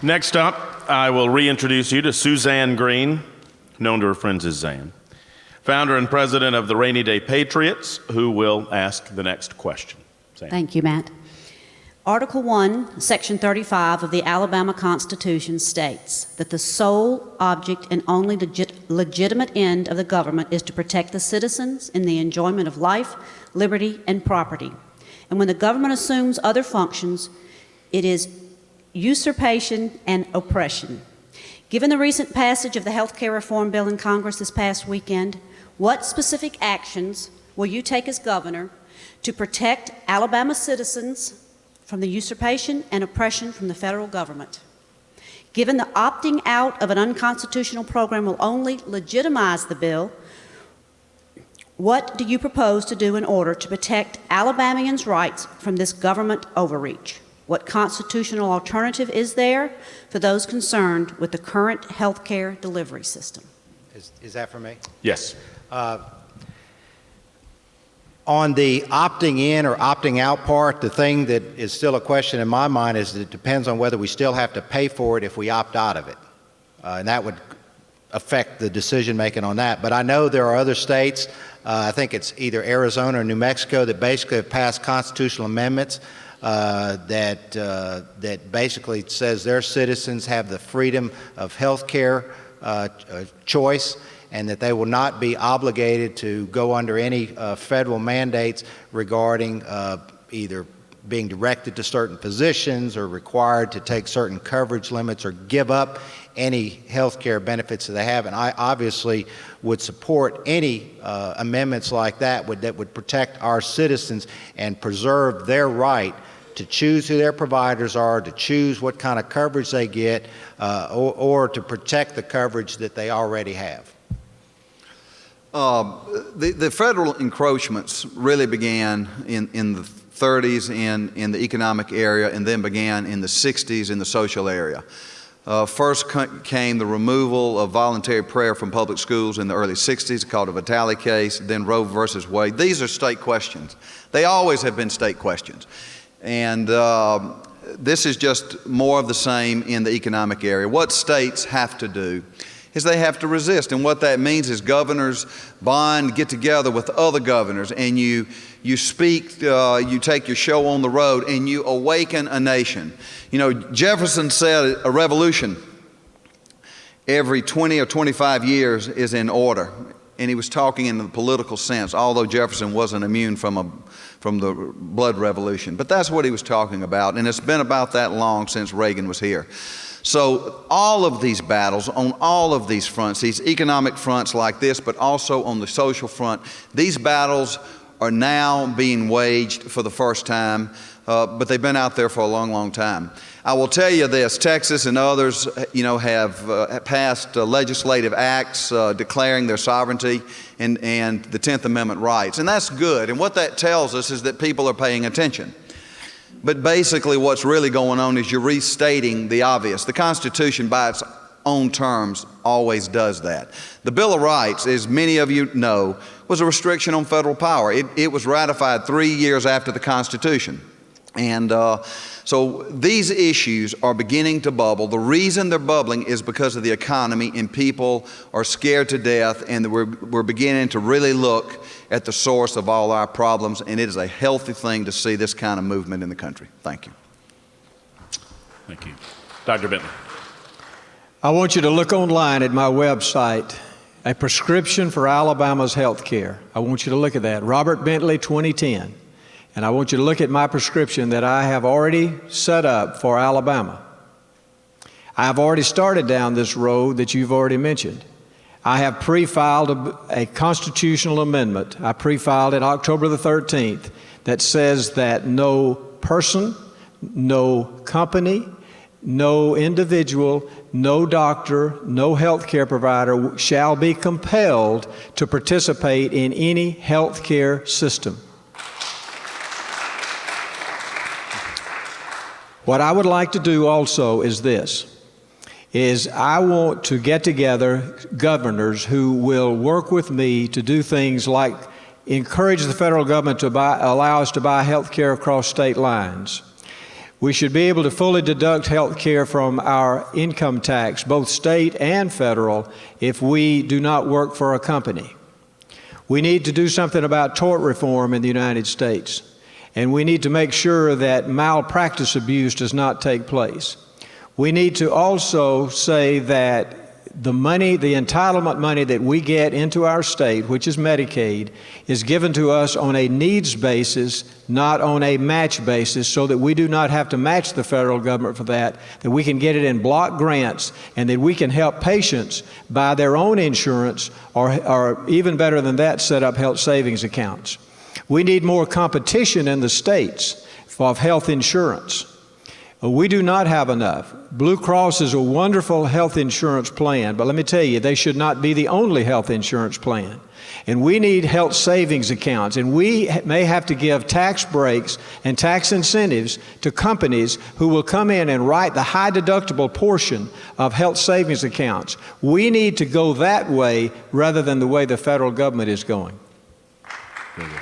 Next up, I will reintroduce you to Suzanne Green, known to her friends as Zan, founder and president of the Rainy Day Patriots, who will ask the next question. Zan. Thank you, Matt. Article 1, Section 35 of the Alabama Constitution states that the sole object and only legitimate end of the government is to protect the citizens in the enjoyment of life, liberty, and property. And when the government assumes other functions, it is usurpation and oppression. Given the recent passage of the health care reform bill in Congress this past weekend, what specific actions will you take as governor to protect Alabama citizens from the usurpation and oppression from the federal government? Given the opting out of an unconstitutional program will only legitimize the bill, what do you propose to do in order to protect Alabamians' rights from this government overreach? What constitutional alternative is there for those concerned with the current health care delivery system? Is that for me? Yes. On the opting in or opting out part, the thing that is still a question in my mind is that it depends on whether we still have to pay for it if we opt out of it. And that would affect the decision making on that. But I know there are other states, I think it's either Arizona or New Mexico, that basically have passed constitutional amendments that basically says their citizens have the freedom of health care choice, and that they will not be obligated to go under any federal mandates regarding either being directed to certain positions or required to take certain coverage limits or give up any health care benefits that they have. And I obviously would support any amendments like that would protect our citizens and preserve their right to choose who their providers are, to choose what kind of coverage they get, or to protect the coverage that they already have. The federal encroachments really began in the 30s in the economic area, and then began in the 60s in the social area. First came the removal of voluntary prayer from public schools in the early 60s, called a Vitale case, then Roe versus Wade. These are state questions. They always have been state questions. And this is just more of the same in the economic area. What states have to do is they have to resist. And what that means is governors bond, get together with other governors, and you speak, you take your show on the road, and you awaken a nation. You know, Jefferson said a revolution every 20 or 25 years is in order. And he was talking in the political sense, although Jefferson wasn't immune from the blood revolution. But that's what he was talking about, and it's been about that long since Reagan was here. So all of these battles on all of these fronts, these economic fronts like this, but also on the social front, these battles are now being waged for the first time, but they've been out there for a long, long time. I will tell you this, Texas and others, have passed legislative acts declaring their sovereignty and the 10th Amendment rights, and that's good. And what that tells us is that people are paying attention. But basically what's really going on is you're restating the obvious. The Constitution, by its own terms, always does that. The Bill of Rights, as many of you know, was a restriction on federal power. It was ratified 3 years after the Constitution. And so these issues are beginning to bubble. The reason they're bubbling is because of the economy, and people are scared to death, and we're beginning to really look at the source of all our problems, and it is a healthy thing to see this kind of movement in the country. Thank you. Thank you. Dr. Bentley. I want you to look online at my website, A Prescription for Alabama's Health Care. I want you to look at that, Robert Bentley 2010. And I want you to look at my prescription that I have already set up for Alabama. I have already started down this road that you've already mentioned. I have pre-filed a constitutional amendment. I pre-filed it October the 13th that says that no person, no company, no individual, no doctor, no health care provider shall be compelled to participate in any health care system. What I would like to do also is this. is I want to get together governors who will work with me to do things like encourage the federal government to allow us to buy health care across state lines. We should be able to fully deduct health care from our income tax, both state and federal, if we do not work for a company. We need to do something about tort reform in the United States, and we need to make sure that malpractice abuse does not take place. We need to also say that the entitlement money that we get into our state, which is Medicaid, is given to us on a needs basis, not on a match basis, so that we do not have to match the federal government for that we can get it in block grants, and that we can help patients buy their own insurance, or even better than that, set up health savings accounts. We need more competition in the states of health insurance. We do not have enough. Blue Cross is a wonderful health insurance plan, but let me tell you, they should not be the only health insurance plan. And we need health savings accounts, and we may have to give tax breaks and tax incentives to companies who will come in and write the high deductible portion of health savings accounts. We need to go that way rather than the way the federal government is going. Very good.